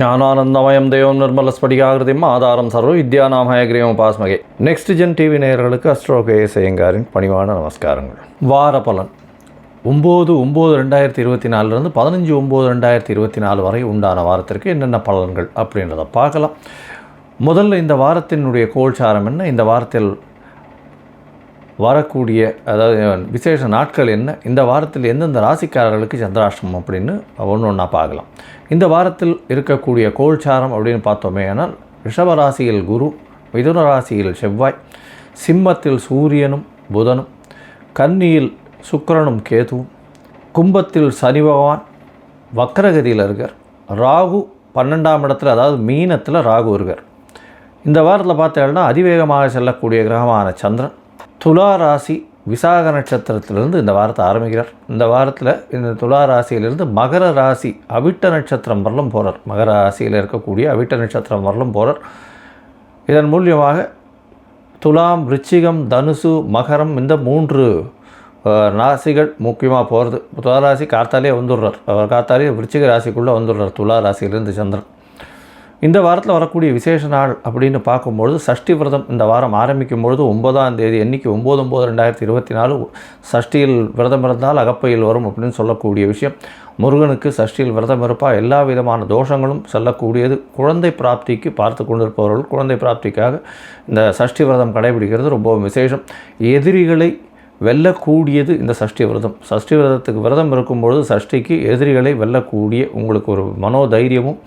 ஞானானந்தமயம் தேவம் நிர்மலஸ்படிகாகிருதிம் ஆதாரம் சர்வ வித்யாநாமயகிரியம் உபாஸ்மகே. நெக்ஸ்ட் ஜென் டிவி நேயர்களுக்கு அஸ்ட்ரோ கேஎஸ் ஐயங்காரின் பணிவான நமஸ்காரங்கள். வார பலன் 9/9/2024 15/9/2024 வரை உண்டான வாரத்திற்கு என்னென்ன பலன்கள் அப்படின்றத பார்க்கலாம். முதல்ல இந்த வாரத்தினுடைய கோல்சாரம் என்ன, இந்த வாரத்தில் வரக்கூடிய அதாவது விசேஷ நாட்கள் என்ன, இந்த வாரத்தில் எந்தெந்த ராசிக்காரர்களுக்கு சந்திராஷ்டமம் அப்படின்னு ஒன்று ஒன்றா பார்க்கலாம். இந்த வாரத்தில் இருக்கக்கூடிய கோல்சாரம் அப்படின்னு பார்த்தோமே ஆனால் ரிஷபராசியில் குரு, மிதுன ராசியில் செவ்வாய், சிம்மத்தில் சூரியனும் புதனும், கன்னியில் சுக்கிரனும் கேதுவும், கும்பத்தில் சனி பகவான் வக்ரகதியில் இருக்கார், ராகு 12ஆம் இடத்துல அதாவது மீனத்தில் ராகு இருக்கார். இந்த வாரத்தில் பார்த்தீங்கன்னா அதிவேகமாக செல்லக்கூடிய கிரகமான சந்திரன் துலா ராசி விசாக நட்சத்திரத்திலிருந்து இந்த வாரத்தை ஆரம்பிக்கிறார். இந்த வாரத்தில் இந்த துலா ராசியிலிருந்து மகர ராசி அவிட்ட நட்சத்திரம் வரலும் போகிறார். மகர ராசியில் இருக்கக்கூடிய அவிட்ட நட்சத்திரம் வரலும் போகிறார். இதன் மூலியமாக துலாம், விருச்சிகம், தனுசு, மகரம் இந்த 3 ராசிகள் முக்கியமாக போகிறது. துலா ராசி கார்த்தாலே வந்துடுறார். அவர் கார்த்தாலே விருச்சிக ராசிக்குள்ளே வந்துடுறார் துலா ராசியிலிருந்து சந்திரன். இந்த வாரத்தில் வரக்கூடிய விசேஷ நாள் அப்படின்னு பார்க்கும்பொழுது சஷ்டி விரதம் இந்த வாரம் ஆரம்பிக்கும் பொழுது 9ஆம் தேதி அன்றைக்கி 9/9/2024 சஷ்டியில் விரதம் இருந்தால் அகப்பையில் வரும் அப்படின்னு சொல்லக்கூடிய விஷயம். முருகனுக்கு சஷ்டியில் விரதம் இருப்பால் எல்லா விதமான தோஷங்களும் செல்லக்கூடியது. குழந்தை பிராப்திக்கு பார்த்து கொண்டிருப்பவர்கள் குழந்தை பிராப்திக்காக இந்த சஷ்டி விரதம் கடைபிடிக்கிறது ரொம்ப விசேஷம். எதிரிகளை வெல்லக்கூடியது இந்த சஷ்டி விரதம். சஷ்டி விரதத்துக்கு விரதம் இருக்கும்பொழுது சஷ்டிக்கு எதிரிகளை வெல்லக்கூடிய உங்களுக்கு ஒரு மனோதைரியமும்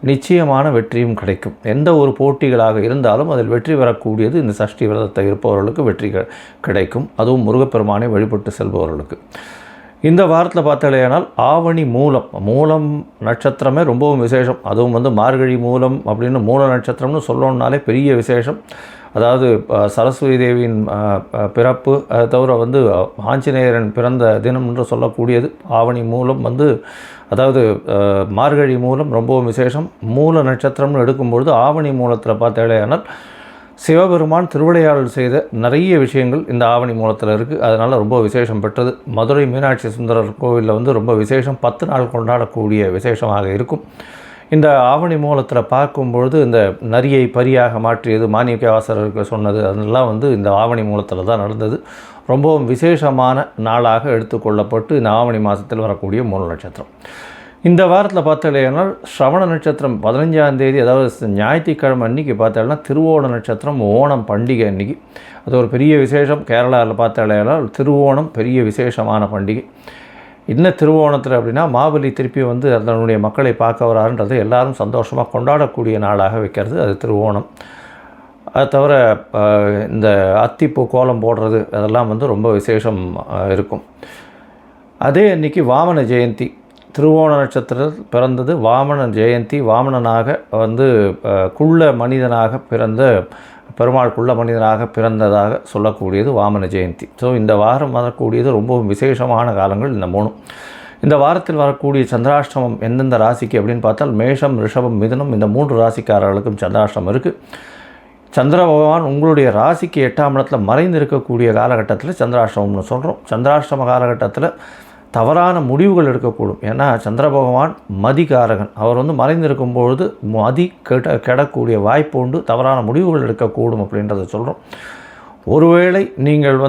நிச்சயமான வெற்றியும் கிடைக்கும். எந்த ஒரு போட்டிகளாக இருந்தாலும் அதில் வெற்றி பெறக்கூடியது இந்த சஷ்டி விரதத்தை இருப்பவர்களுக்கு வெற்றி கிடைக்கும். அதுவும் முருகப்பெருமானை வழிபட்டு செல்பவர்களுக்கு. இந்த வாரத்தில் பார்த்தாலேயானால் ஆவணி மூலம் நட்சத்திரமே ரொம்பவும் விசேஷம். அதுவும் மார்கழி மூலம் அப்படின்னு மூல நட்சத்திரம்னு சொல்லணுன்னாலே பெரிய விசேஷம். அதாவது சரஸ்வதி தேவியின் பிறப்பு, அதை தவிர ஆஞ்சநேயரன் பிறந்த தினம் என்று சொல்லக்கூடியது ஆவணி மூலம் அதாவது மார்கழி மூலம் ரொம்பவும் விசேஷம். மூல நட்சத்திரம்னு எடுக்கும்பொழுது ஆவணி மூலத்தில் பார்த்தாலேயானால் சிவபெருமான் திருவிளையாடல் செய்த நிறைய விஷயங்கள் இந்த ஆவணி மூலத்தில் இருக்குது. அதனால் ரொம்ப விசேஷம் பெற்றது. மதுரை மீனாட்சி சுந்தரர் கோவிலில் ரொம்ப விசேஷம் 10 நாள் கொண்டாடக்கூடிய விசேஷமாக இருக்கும். இந்த ஆவணி மூலத்தில் பார்க்கும்பொழுது இந்த நரியை பரியாக மாற்றியது மாணிக்கவாசகருக்கு சொன்னது அதெல்லாம் இந்த ஆவணி மூலத்தில் தான் நடந்தது. ரொம்பவும் விசேஷமான நாளாக எடுத்துக்கொள்ளப்பட்டு இந்த ஆவணி மாதத்தில் வரக்கூடிய மூல நட்சத்திரம். இந்த வாரத்தில் பார்த்தாலேனா ஸ்ரவண நட்சத்திரம் 15ஆம் தேதி அதாவது ஞாயிற்றுக்கிழமை அன்றைக்கி பார்த்தாலேனா திருவோண நட்சத்திரம், ஓணம் பண்டிகை அன்றைக்கி. அது ஒரு பெரிய விசேஷம். கேரளாவில் பார்த்தாலேனா திருவோணம் பெரிய விசேஷமான பண்டிகை. இன்னும் திருவோணத்தில் அப்படின்னா மாபலி திருப்பி அதனுடைய மக்களை பார்க்க வராருன்றது எல்லாரும் சந்தோஷமாக கொண்டாடக்கூடிய நாளாக வைக்கிறது அது திருவோணம். அது தவிர இந்த அத்திப்பூ கோலம் போடுறது அதெல்லாம் ரொம்ப விசேஷம் இருக்கும். அதே அன்றைக்கி வாமன ஜெயந்தி, திருவோண நட்சத்திரத்தில் பிறந்தது வாமன ஜெயந்தி. வாமனனாக குள்ள மனிதனாக பிறந்த பெருமாள் குள்ள மனிதனாக பிறந்ததாக சொல்லக்கூடியது வாமன ஜெயந்தி. ஸோ இந்த வாரம் வரக்கூடியது ரொம்பவும் விசேஷமான காலங்கள் இந்த 3. இந்த வாரத்தில் வரக்கூடிய சந்திராஷ்டமம் எந்தெந்த ராசிக்கு அப்படின்னு பார்த்தால் மேஷம், ரிஷபம், மிதுனம் இந்த 3 ராசிக்காரர்களுக்கும் சந்திராஷ்டமம் இருக்குது. சந்திர பகவான் உங்களுடைய ராசிக்கு 8ஆம் இடத்துல மறைந்து இருக்கக்கூடிய காலகட்டத்தில் சந்திராஷ்டமம்னு சொல்கிறோம். சந்திராஷ்டம காலகட்டத்தில் தவறான முடிவுகள் எடுக்கக்கூடும். ஏன்னா சந்திர பகவான் மதிகாரகன். அவர் மறைந்திருக்கும் பொழுது மதி கெடக்கூடிய வாய்ப்பு உண்டு. தவறான முடிவுகள் எடுக்கக்கூடும் அப்படின்றத சொல்கிறோம். ஒருவேளை நீங்கள்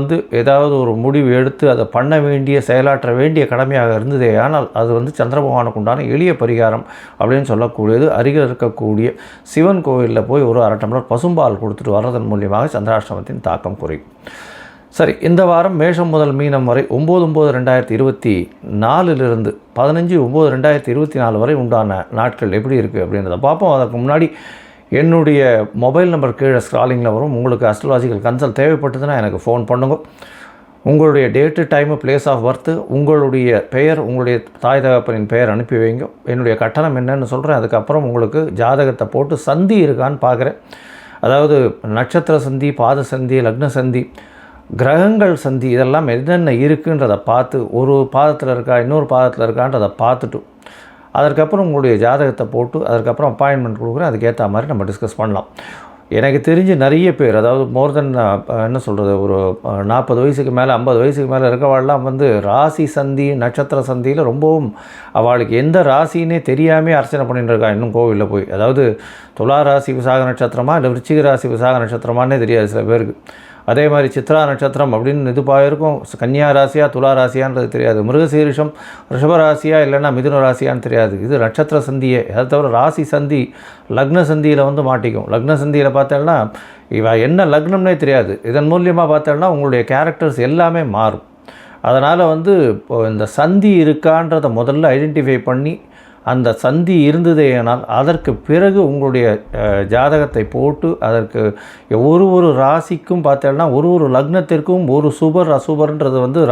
ஏதாவது ஒரு முடிவு எடுத்து அதை பண்ண வேண்டிய செயலாற்ற வேண்டிய கடமையாக இருந்ததே ஆனால் அது சந்திர பகவானுக்கு உண்டான எளிய பரிகாரம் அப்படின்னு சொல்லக்கூடியது. அருகில் இருக்கக்கூடிய சிவன் கோவிலில் போய் ஒரு 1/2 டம்ளர் பசும்பால் கொடுத்துட்டு வர்றதன் மூலியமாக சந்திராஷ்டமத்தின் தாக்கம் குறையும். சரி, இந்த வாரம் மேஷம் முதல் மீனம் வரை 9/9/2024 15/9/2024 வரை உண்டான நாட்கள் எப்படி இருக்குது அப்படின்றத பார்ப்போம். அதற்கு முன்னாடி என்னுடைய மொபைல் நம்பர் கீழே ஸ்க்ராலிங்கில் வரும். உங்களுக்கு அஸ்ட்ராலஜிக்கல் கன்சல்ட் தேவைப்பட்டதுன்னா எனக்கு ஃபோன் பண்ணுங்க. உங்களுடைய date, time, place of birth, உங்களுடைய பெயர், உங்களுடைய தாய் தகப்பனின் பெயர் அனுப்பி வைங்க. என்னுடைய கட்டணம் என்னன்னு சொல்கிறேன். அதுக்கப்புறம் உங்களுக்கு ஜாதகத்தை போட்டு சந்தி இருக்கான்னு பார்க்குறேன். அதாவது நட்சத்திர சந்தி, பாத சந்தி, லக்ன சந்தி, கிரகங்கள் சந்தி இதெல்லாம் என்னென்ன இருக்குன்றதை பார்த்து ஒரு பாதத்தில் இருக்கா இன்னொரு பாதத்தில் இருக்கான்றதை பார்த்துட்டு அதற்கப்புறம் உங்களுடைய ஜாதகத்தை போட்டு அதற்கப்புறம் அப்பாயின்மெண்ட் கொடுக்குறேன். அதுக்கேற்ற மாதிரி நம்ம டிஸ்கஸ் பண்ணலாம். எனக்கு தெரிஞ்சு நிறைய பேர், அதாவது மோர் தென் என்ன சொல்கிறது, ஒரு 40 வயசுக்கு மேலே 50 வயசுக்கு மேலே இருக்கவாள்லாம் வந்து ராசி சந்தி நட்சத்திர சந்தியில் ரொம்பவும் அவளுக்கு எந்த ராசின்னே தெரியாமல் அர்ச்சனை பண்ணிட்டு இருக்கா இன்னும் கோவிலில் போய். அதாவது துலா ராசி விசாக நட்சத்திரமா இல்லை விருச்சிக ராசி விசாக நட்சத்திரமானே தெரியாது சில பேருக்கு. அதே மாதிரி சித்ரா நட்சத்திரம் அப்படின்னு இதுப்பாக இருக்கும், கன்னியா ராசியா துலா ராசியான்றது தெரியாது, மிருகசீரிஷம் ரிஷபராசியா இல்லைன்னா மிதுன ராசியான்னு தெரியாது. இது நட்சத்திர சந்தியே. அதை தவிர ராசி சந்தி லக்ன சந்தியில் வந்து மாட்டிக்கும். லக்ன சந்தியில் பார்த்தேன்னா இவ என்ன லக்னம்னே தெரியாது. இதன் மூலியமாக பார்த்தேன்னா உங்களுடைய கேரக்டர்ஸ் எல்லாமே மாறும். அதனால் வந்து இப்போ இந்த சந்தி இருக்கான்றதை முதல்ல ஐடென்டிஃபை பண்ணி அந்த சந்தி இருந்ததேனால் அதற்கு பிறகு உங்களுடைய ஜாதகத்தை போட்டு அதற்கு ஒரு ராசிக்கும் பார்த்தேன்னா ஒரு லக்னத்திற்கும் ஒரு சுபர் அசுபர்ன்றது வந்து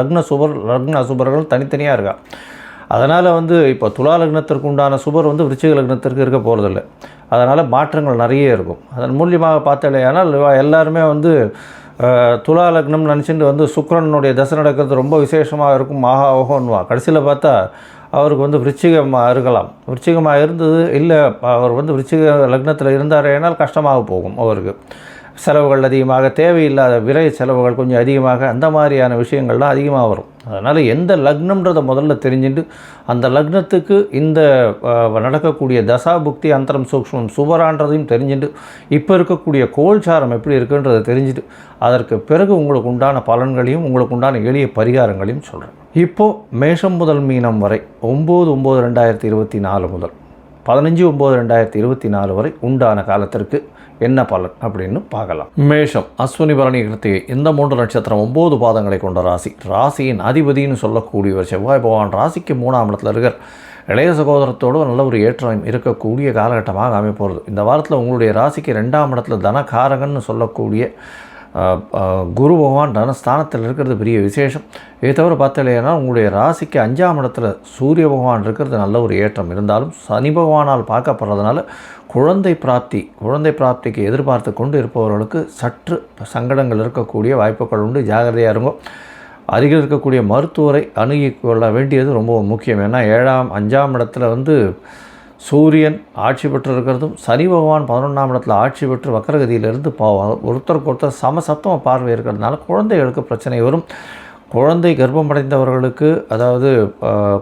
லக்ன சுபர் லக்ன அசுபர்கள் தனித்தனியாக இருக்கா. அதனால் வந்து இப்போ துலா லக்னத்திற்கு உண்டான சுபர் வந்து விருச்சிக லக்னத்திற்கு இருக்க போகிறதில்ல. அதனால் மாற்றங்கள் நிறைய இருக்கும். அதன் மூலியமாக பார்த்தலையானால் எல்லாருமே வந்து துலா லக்னம் நினச்சிட்டு வந்து சுக்கிரனுடைய தசை நடக்கிறது ரொம்ப விசேஷமாக இருக்கும், மகா ஓகோன்வா. கடைசியில் பார்த்தா அவருக்கு வந்து விருச்சிகமாக இருக்கலாம். விருச்சிகமாக இருந்தது இல்லை, அவர் வந்து விருச்சிக லக்னத்தில் இருந்தாரேனால் கஷ்டமாக போகும். அவருக்கு செலவுகள் அதிகமாக, தேவையில்லாத விரை செலவுகள் கொஞ்சம் அதிகமாக, அந்த மாதிரியான விஷயங்கள்லாம் அதிகமாக வரும். அதனால் எந்த லக்னம்ன்றதை முதல்ல தெரிஞ்சுட்டு அந்த லக்னத்துக்கு இந்த நடக்கக்கூடிய தசா புக்தி அந்தரம் சூக்ஷ்மம் சுபரான்றதையும் தெரிஞ்சுட்டு இப்போ இருக்கக்கூடிய கோல்சாரம் எப்படி இருக்குன்றதை தெரிஞ்சுட்டு அதற்கு பிறகு உங்களுக்கு உண்டான பலன்களையும் உங்களுக்கு உண்டான எளிய பரிகாரங்களையும் சொல்கிறேன். இப்போது மேஷம் முதல் மீனம் வரை 9/9/2024 முதல் 15/9/2024 வரை உண்டான காலத்திற்கு என்ன பலன் அப்படின்னு பார்க்கலாம். மேஷம் அஸ்வினி பரணி கிருத்திகை இந்த 3 நட்சத்திரம் 9 பாதங்களை கொண்ட ராசி. ராசியின் அதிபதினு சொல்லக்கூடியவர் செவ்வாய் பகவான் ராசிக்கு 3ஆம் இடத்துல இருக்கார். இளைய சகோதரத்தோடு நல்ல ஒரு ஏற்றம் இருக்கக்கூடிய காலகட்டமாக அமைப்போகிறது. இந்த வாரத்தில் உங்களுடைய ராசிக்கு 2ஆம் இடத்துல தனகாரகன்னு சொல்லக்கூடிய குரு பகவான் தனஸ்தானத்தில் இருக்கிறது பெரிய விசேஷம். இதை தவிர பார்த்தலையானா உங்களுடைய ராசிக்கு 5ஆம் இடத்துல சூரிய பகவான் இருக்கிறது நல்ல ஒரு ஏற்றம் இருந்தாலும் சனி பகவானால் பார்க்கப்படுறதுனால குழந்தை பிராப்திக்கு எதிர்பார்த்து கொண்டு இருப்பவர்களுக்கு சற்று சங்கடங்கள் இருக்கக்கூடிய வாய்ப்புகள் உண்டு. ஜாகிரதையாக இருக்கும். அருகில் இருக்கக்கூடிய மருத்துவரை அணுகி கொள்ள வேண்டியது ரொம்ப முக்கியம். ஏன்னா 5ஆம் இடத்துல வந்து சூரியன் ஆட்சி பெற்று இருக்கிறதும் சனி பகவான் 11ஆம் இடத்துல ஆட்சி பெற்று வக்கரகதியிலிருந்து ஒருத்தருக்கு ஒருத்தர் சமசப்தமாக பார்வை இருக்கிறதுனால குழந்தைகளுக்கு பிரச்சனை வரும். குழந்தை கர்ப்பம் அடைந்தவர்களுக்கு, அதாவது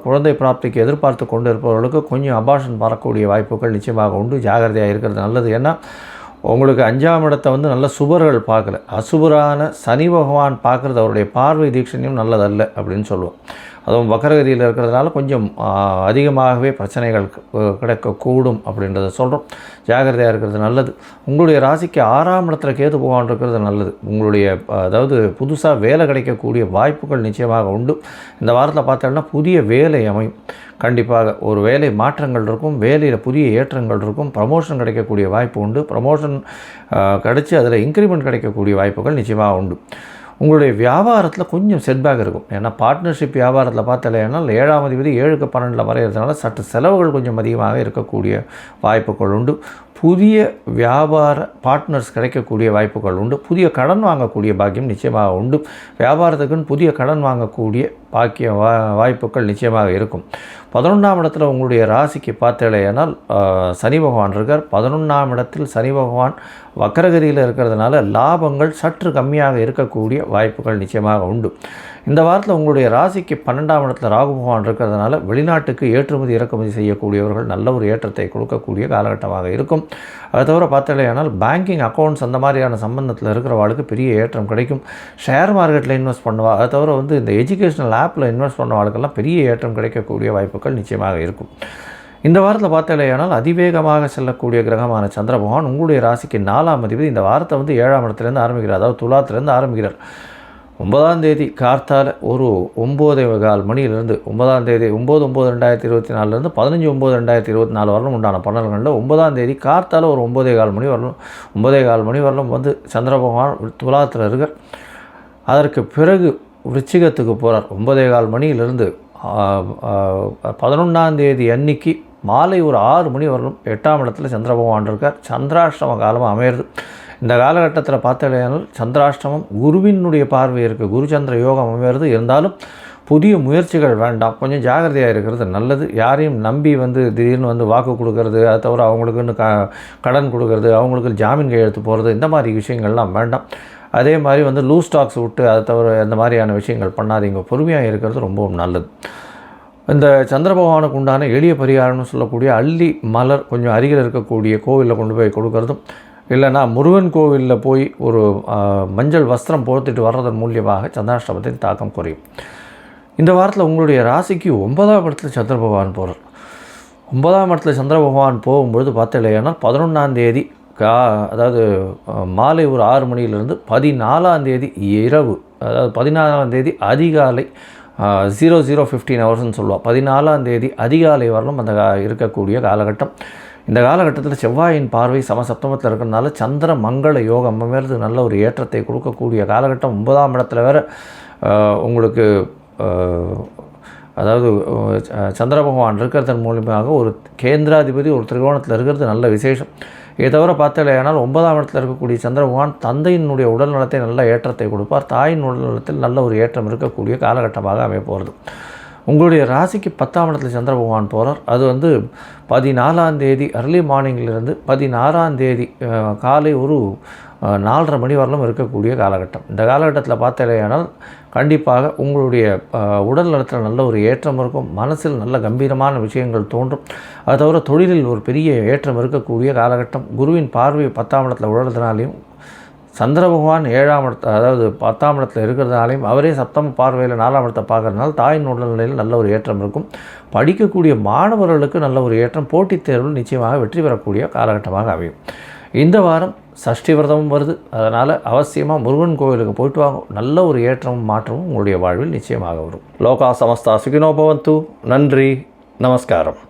குழந்தை பிராப்திக்கு எதிர்பார்த்து கொண்டு இருப்பவர்களுக்கு கொஞ்சம் அபார்ஷன் வரக்கூடிய வாய்ப்புகள் நிச்சயமாக உண்டு. ஜாகிரதையாக இருக்கிறது நல்லது. ஏன்னா உங்களுக்கு 5ஆம் இடத்தை வந்து நல்ல சுபர்கள் பார்க்கல, அசுபரான சனி பகவான் பார்க்குறது அவருடைய பார்வை தீட்சணையும் நல்லதல்ல அப்படின்னு சொல்லுவோம். அதுவும் வக்கரகதியில் இருக்கிறதுனால கொஞ்சம் அதிகமாகவே பிரச்சனைகள் கிடைக்கக்கூடும் அப்படின்றத சொல்கிறோம். ஜாகிரதையாக இருக்கிறது நல்லது. உங்களுடைய ராசிக்கு 6ஆம் இடத்துல கேது பகவான் இருக்கிறது நல்லது. உங்களுடைய அதாவது புதுசாக வேலை கிடைக்கக்கூடிய வாய்ப்புகள் நிச்சயமாக உண்டு. இந்த வாரத்தில் பார்த்தோம்னா புதிய வேலை அமையும். கண்டிப்பாக ஒரு வேலை மாற்றங்கள் இருக்கும், வேலையில் புதிய ஏற்றங்கள் இருக்கும், ப்ரமோஷன் கிடைக்கக்கூடிய வாய்ப்பு உண்டு. ப்ரமோஷன் கிடச்சி அதில் இன்க்ரிமெண்ட் கிடைக்கக்கூடிய வாய்ப்புகள் நிச்சயமாக உண்டு. உங்களுடைய வியாபாரத்தில் கொஞ்சம் செட்பேக் இருக்கும். ஏன்னா பார்ட்னர்ஷிப் வியாபாரத்தில் பார்த்தாலேனால் 7ஆம் அதிபதி 7க்கு 12 வரைகிறதுனால சற்று செலவுகள் கொஞ்சம் அதிகமாக இருக்கக்கூடிய வாய்ப்புகள் உண்டு. புதிய வியாபார பார்ட்னர்ஸ் கிடைக்கக்கூடிய வாய்ப்புகள் உண்டு. புதிய கடன் வாங்கக்கூடிய பாக்கியம் நிச்சயமாக உண்டு. வியாபாரத்துக்குன்னு புதிய கடன் வாங்கக்கூடிய பாக்கிய வாய்ப்புகள் நிச்சயமாக இருக்கும். 11ஆம் இடத்துல உங்களுடைய ராசிக்கு பார்த்தேனால் சனி பகவான் இருக்கார். 11ஆம் இடத்தில் சனி பகவான் வக்கரகதியில் இருக்கிறதுனால லாபங்கள் சற்று கம்மியாக இருக்கக்கூடிய வாய்ப்புகள் நிச்சயமாக உண்டு. இந்த வாரத்தில் உங்களுடைய ராசிக்கு 12ஆம் இடத்துல ராகு பகவான் இருக்கிறதுனால வெளிநாட்டுக்கு ஏற்றுமதி இறக்குமதி செய்யக்கூடியவர்கள் நல்ல ஒரு ஏற்றத்தை கொடுக்கக்கூடிய காலகட்டமாக இருக்கும். அதை தவிர பார்த்தலையானால் பேங்கிங் அக்கௌண்ட்ஸ் அந்த மாதிரியான சம்பந்தத்தில் இருக்கிறவாளுக்கு பெரிய ஏற்றம் கிடைக்கும். ஷேர் மார்க்கெட்டில் இன்வெஸ்ட் பண்ணுவா, அதை தவிர வந்து இந்த எஜுகேஷனல் ஆப்பில் இன்வெஸ்ட் பண்ணவாளுக்கெல்லாம் பெரிய ஏற்றம் கிடைக்கக்கூடிய வாய்ப்புகள் நிச்சயமாக இருக்கும். இந்த வாரத்தில் பார்த்தாலேயானால் அதிவேகமாக செல்லக்கூடிய கிரகமான சந்திர பகவான் உங்களுடைய ராசிக்கு 4ஆம் அதிபதி இந்த வாரத்தை வந்து 7ஆம் இடத்துலேருந்து ஆரம்பிக்கிறார். அதாவது துலாத்திலேருந்து ஆரம்பிக்கிறார். 9ஆம் தேதி கார்த்தால ஒரு 9:15 மணியிலிருந்து 9ஆம் தேதி 9/9/2024 15/9/2024 வரலும் உண்டான பலன்களில் 9ஆம் தேதி கார்த்தால ஒரு 9:15 மணி வரலும் 9:15 மணி வரலும் வந்து சந்திர பகவான் துலாத்தில் இருக்கார். அதற்கு பிறகு விருச்சிகத்துக்கு போகிறார். 9:15 மணியிலிருந்து 11ஆம் தேதி அன்னைக்கு மாலை ஒரு 6 மணி வரலும் 8ஆம் இடத்துல சந்திர பகவான் இருக்கார். சந்திராஷ்டம காலமாக அமையிறது. இந்த காலகட்டத்தில் பார்த்தாலேயானால் சந்திராஷ்டமம் குருவினுடைய பார்வை இருக்குது. குரு சந்திர யோகம் அமைகிறது. இருந்தாலும் புதிய முயற்சிகள் வேண்டாம், கொஞ்சம் ஜாகிரதையாக இருக்கிறது நல்லது. யாரையும் நம்பி திடீர்னு வாக்கு கொடுக்கறது, அதை தவிர அவங்களுக்குன்னு கடன் கொடுக்கறது, அவங்களுக்கு ஜாமீன் கையெழுத்து போகிறது, இந்த மாதிரி விஷயங்கள்லாம் வேண்டாம். அதே மாதிரி லூஸ் ஸ்டாக்ஸ் விட்டு அதை தவிர இந்த மாதிரியான விஷயங்கள் பண்ணாதீங்க. பொறுமையாக இருக்கிறது ரொம்பவும் நல்லது. இந்த சந்திர பகவானுக்கு உண்டான எளிய பரிகாரம்னு சொல்லக்கூடிய அள்ளி மலர் கொஞ்சம் அருகில் இருக்கக்கூடிய கோவிலில் கொண்டு போய் கொடுக்கறதும், இல்லைனா முருகன் கோவிலில் போய் ஒரு மஞ்சள் வஸ்திரம் போர்த்திட்டு வர்றதன் மூலியமாக சந்திராஷ்டமத்தின் தாக்கம் குறையும். இந்த வாரத்தில் உங்களுடைய ராசிக்கு 9ஆம் இடத்துல சந்திர பகவான் போகிறார். 9ஆம் இடத்துல சந்திர பகவான் போகும்பொழுது பார்த்தீங்கன்னா 11ஆம் தேதி அதாவது மாலை ஒரு 6 மணியிலிருந்து 14ஆம் தேதி இரவு, அதாவது 14ஆம் தேதி அதிகாலை 00:15 ஹவர்ஸ்ன்னு சொல்லுவாள். 14ஆம் தேதி அதிகாலை வரலும் அந்த இருக்கக்கூடிய காலகட்டம். இந்த காலகட்டத்தில் செவ்வாயின் பார்வை சமசப்தமத்தில் இருக்கிறதுனால சந்திர மங்கள யோகம் மேலே நல்ல ஒரு ஏற்றத்தை கொடுக்கக்கூடிய காலகட்டம். 9ஆம் இடத்துல வேறு உங்களுக்கு அதாவது சந்திர பகவான் இருக்கிறதன் மூலியமாக ஒரு கேந்திராதிபதி ஒரு திரிகோணத்தில் இருக்கிறது நல்ல விசேஷம். இதை தவிர பார்த்தலையானால் 9ஆம் இடத்தில் இருக்கக்கூடிய சந்திர பகவான் தந்தையினுடைய உடல் நலத்தை நல்ல ஏற்றத்தை கொடுப்பார். தாயின் உடல் நலத்தில் நல்ல ஒரு ஏற்றம் இருக்கக்கூடிய காலகட்டமாக அமைய போகிறது. உங்களுடைய ராசிக்கு 10ஆம் இடத்துல சந்திர பகவான் போகிறார். அது 14ஆம் தேதி அர்லி மார்னிங்கிலிருந்து 16ஆம் தேதி காலை ஒரு 4:30 மணி வரலும் இருக்கக்கூடிய காலகட்டம். இந்த காலகட்டத்தில் பார்த்தலையானால் கண்டிப்பாக உங்களுடைய உடல் நலத்தில் நல்ல ஒரு ஏற்றம் இருக்கும். மனசில் நல்ல கம்பீரமான விஷயங்கள் தோன்றும். அது தவிர தொழிலில் ஒரு பெரிய ஏற்றம் இருக்கக்கூடிய காலகட்டம். குருவின் பார்வை 10ஆம் இடத்துல உழறதுனாலையும் சந்திர பகவான் 7ஆம் இடத்துல அதாவது 10ஆம் இடத்துல இருக்கிறதுனாலையும் அவரே சப்தம பார்வையில் 4ஆம் இடத்தை பார்க்கறதுனால தாயின் உடல்நிலையில் நல்ல ஒரு ஏற்றம் இருக்கும். படிக்கக்கூடிய மாணவர்களுக்கு நல்ல ஒரு ஏற்றம், போட்டித் தேர்வில் நிச்சயமாக வெற்றி பெறக்கூடிய காலகட்டமாக அமையும். இந்த வாரம் சஷ்டி விரதமும் வருது. அதனால் அவசியமாக முருகன் கோவிலுக்கு போயிட்டு வாங்க. நல்ல ஒரு ஏற்றமும் மாற்றமும் உங்களுடைய வாழ்வில் நிச்சயமாக வரும். லோகா சமஸ்தா சுகினோ பவந்து. நன்றி, நமஸ்காரம்.